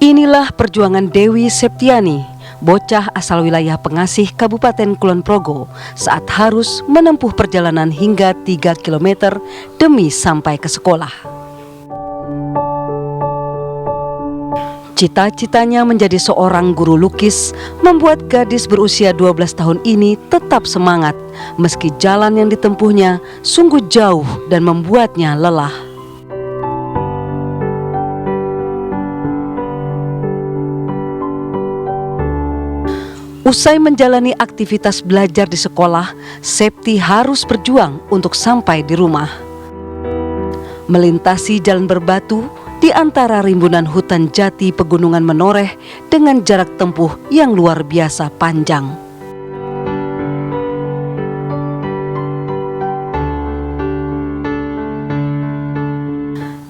Inilah perjuangan Dewi Septiani, bocah asal wilayah Pengasih Kabupaten Kulon Progo saat harus menempuh perjalanan hingga 3 km demi sampai ke sekolah. Cita-citanya menjadi seorang guru lukis membuat gadis berusia 12 tahun ini tetap semangat meski jalan yang ditempuhnya sungguh jauh dan membuatnya lelah. Usai menjalani aktivitas belajar di sekolah, Septi harus berjuang untuk sampai di rumah. Melintasi jalan berbatu di antara rimbunan hutan jati pegunungan menoreh dengan jarak tempuh yang luar biasa panjang.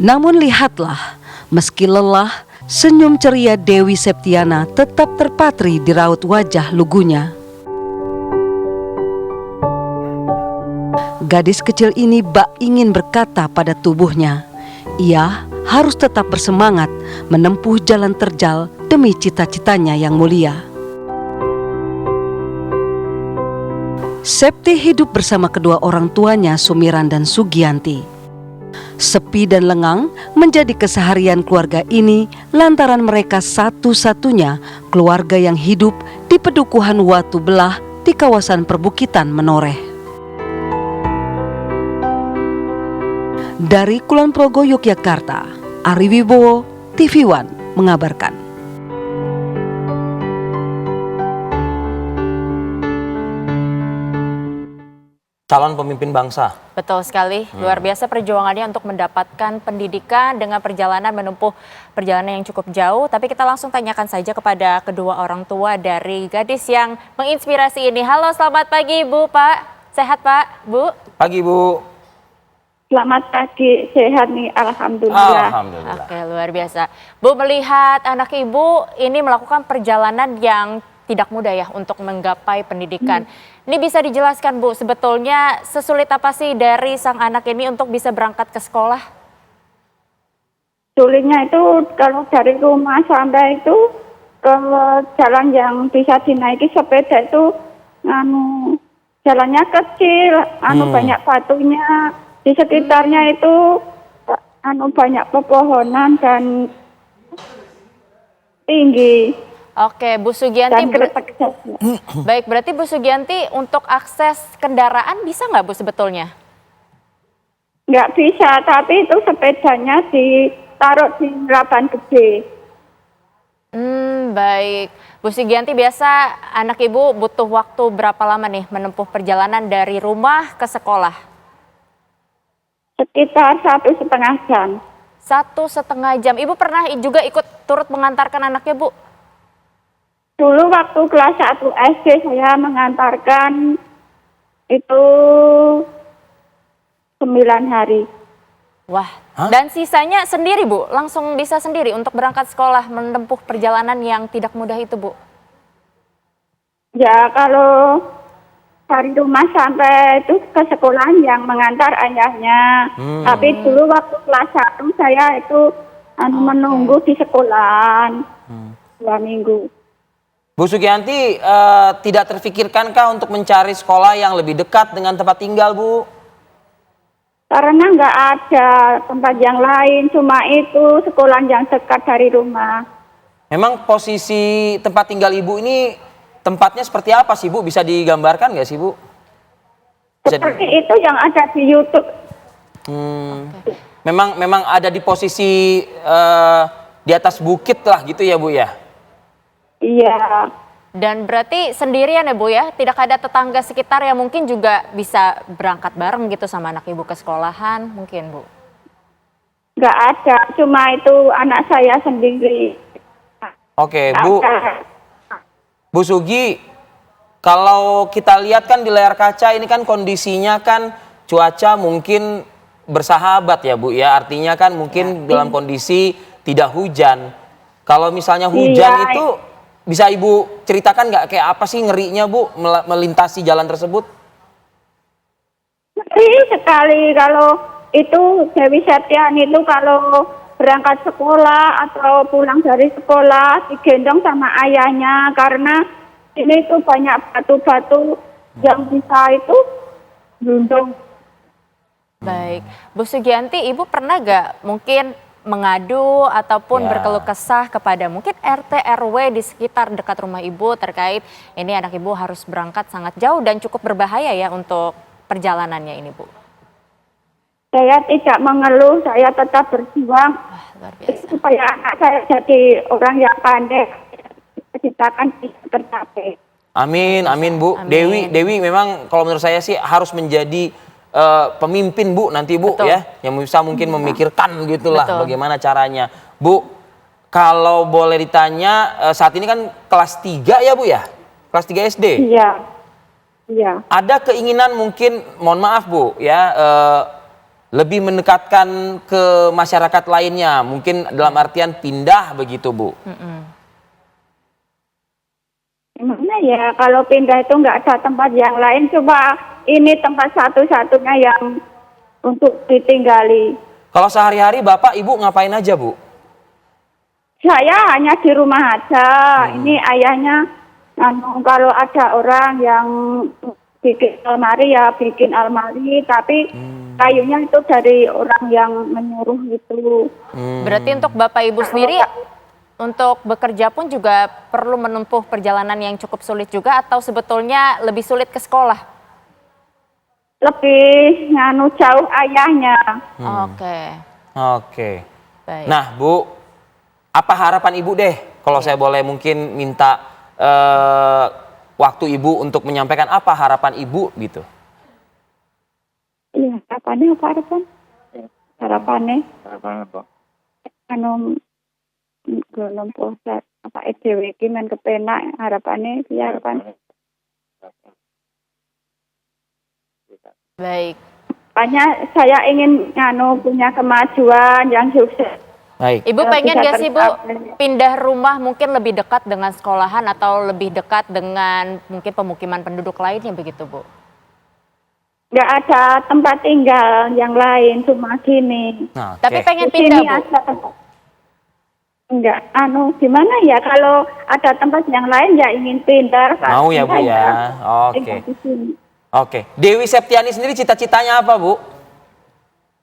Namun lihatlah, meski lelah, senyum ceria Dewi Septiana tetap terpatri di raut wajah lugunya. Gadis kecil ini bak ingin berkata pada tubuhnya, ia harus tetap bersemangat menempuh jalan terjal demi cita-citanya yang mulia. Septi hidup bersama kedua orang tuanya Sumiran dan Sugianti. Sepi dan lengang menjadi keseharian keluarga ini lantaran mereka satu-satunya keluarga yang hidup di pedukuhan Watu Belah di kawasan perbukitan Menoreh. Dari Kulon Progo, Yogyakarta, Ari Wibowo, TV One mengabarkan. Calon pemimpin bangsa. Betul sekali, luar biasa perjuangannya untuk mendapatkan pendidikan dengan perjalanan menempuh perjalanan yang cukup jauh. Tapi kita langsung tanyakan saja kepada kedua orang tua dari gadis yang menginspirasi ini. Halo, selamat pagi Bu, Pak. Sehat Pak, Bu? Pagi Bu. Selamat pagi, sehat nih, alhamdulillah. Alhamdulillah. Oke, luar biasa. Bu, melihat anak Ibu ini melakukan perjalanan yang tidak mudah ya untuk menggapai pendidikan. Ini bisa dijelaskan Bu, sebetulnya sesulit apa sih dari sang anak ini untuk bisa berangkat ke sekolah? Sulitnya itu kalau dari rumah sampai itu ke jalan yang bisa dinaiki sepeda itu jalannya kecil, banyak batunya. Di sekitarnya itu banyak pepohonan dan tinggi. Oke, Bu Sugianti. Baik, berarti Bu Sugianti untuk akses kendaraan bisa nggak Bu sebetulnya? Nggak bisa, tapi itu sepedanya ditaruh di lapan gede. Baik. Bu Sugianti, biasa anak Ibu butuh waktu berapa lama nih menempuh perjalanan dari rumah ke sekolah? Sekitar 1,5 jam. 1,5 jam. Ibu pernah juga ikut turut mengantarkan anaknya Bu? Dulu waktu kelas 1 SD saya mengantarkan itu 9 hari. Wah, dan sisanya sendiri Bu? Langsung bisa sendiri untuk berangkat sekolah menempuh perjalanan yang tidak mudah itu Bu? Ya kalau dari rumah sampai itu ke sekolah yang mengantar ayahnya. Tapi dulu waktu kelas 1 saya itu menunggu di sekolahan 2 minggu. Bu Sugianti, tidak terfikirkankah untuk mencari sekolah yang lebih dekat dengan tempat tinggal Bu? Karena nggak ada tempat yang lain, cuma itu sekolah yang dekat dari rumah. Memang posisi tempat tinggal Ibu ini tempatnya seperti apa sih Bu? Bisa digambarkan nggak sih Bu? Seperti itu yang ada di YouTube. Memang ada di posisi di atas bukit lah gitu ya Bu ya? Iya. Dan berarti sendirian ya Bu ya? Tidak ada tetangga sekitar yang mungkin juga bisa berangkat bareng gitu sama anak Ibu ke sekolahan mungkin Bu? Nggak ada, cuma itu anak saya sendiri. Oke Bu. Bu Sugi, kalau kita lihat kan di layar kaca ini kan kondisinya kan cuaca mungkin bersahabat ya Bu ya. Artinya kan mungkin dalam kondisi tidak hujan. Kalau misalnya hujan itu bisa Ibu ceritakan nggak kayak apa sih ngerinya Bu melintasi jalan tersebut? Ngeri sekali kalau itu Dewi Septiani itu kalau berangkat sekolah atau pulang dari sekolah digendong sama ayahnya karena ini tuh banyak batu-batu yang bisa itu gelundung. Baik, Bu Sugianti, Ibu pernah gak mungkin mengadu ataupun Ya. berkeluh kesah kepada mungkin RT RW di sekitar dekat rumah Ibu terkait ini anak Ibu harus berangkat sangat jauh dan cukup berbahaya ya untuk perjalanannya ini, Bu? Saya tidak mengeluh, saya tetap berjuang Luar biasa. supaya anak saya jadi orang yang pandai, ciptakan bisa tercapai. Amin, amin Bu. Amin. Dewi memang kalau menurut saya sih harus menjadi pemimpin Bu nanti Bu Betul. ya, yang bisa mungkin memikirkan gitulah Betul. bagaimana caranya. Bu, kalau boleh ditanya saat ini kan kelas 3 ya Bu ya? Kelas 3 SD. Iya, iya. Ada keinginan mungkin, mohon maaf Bu ya, lebih mendekatkan ke masyarakat lainnya, mungkin dalam artian pindah begitu Bu. Gimana ya kalau pindah itu nggak ada tempat yang lain, coba ini tempat satu-satunya yang untuk ditinggali. Kalau sehari-hari Bapak Ibu ngapain aja Bu? Saya hanya di rumah aja. Ini ayahnya, kalau ada orang yang bikin almari ya bikin almari, tapi kayunya itu dari orang yang menyuruh gitu. Berarti untuk Bapak Ibu sendiri untuk bekerja pun juga perlu menempuh perjalanan yang cukup sulit juga atau sebetulnya lebih sulit ke sekolah? Lebih jauh ayahnya. Oke, Oke. baik. Nah Bu, apa harapan Ibu deh? Kalau saya boleh mungkin minta waktu Ibu untuk menyampaikan apa harapan Ibu gitu. Iya, harapannya apa harapan? Harapannya? Belum puasa apa EDW iki men kepenak harapannya piye harapan? Baik. Makanya saya ingin punya kemajuan yang sukses. Baik. Ibu Kalau pengen bisa gak sih Bu tercapai. pindah rumah mungkin lebih dekat dengan sekolahan atau lebih dekat dengan mungkin pemukiman penduduk lainnya begitu Bu? Nggak ada tempat tinggal yang lain, cuma gini. Nah, Tapi oke. pengen Di sini pindah Bu? ada tempat. Enggak, gimana ya kalau ada tempat yang lain ya ingin pindah. Mau ya Bu ya? Oke. Tinggal di sini. Oke. Dewi Septiani sendiri cita-citanya apa Bu?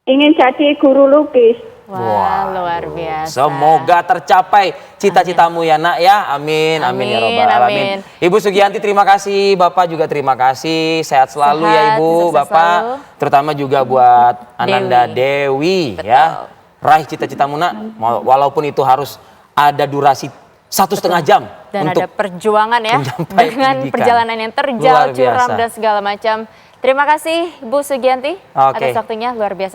Ingin jadi guru lukis. Wah, luar biasa. Semoga tercapai cita-citamu ya Nak ya. Amin, amin, ya Amin, robbal alamin. amin. Ibu Sugianti terima kasih, Bapak juga terima kasih. Sehat selalu ya Sehat, Ibu, sukses Bapak. selalu. Terutama juga buat Ananda Dewi Betul. ya. Raih cita-citamu Nak, walaupun itu harus ada durasi 1,5 jam Dan untuk ada perjuangan ya mencapai dengan pendidikan. perjalanan yang terjal, Luar biasa. curam dan segala macam. Terima kasih Bu Sugianti Oke. atas waktunya, luar biasa.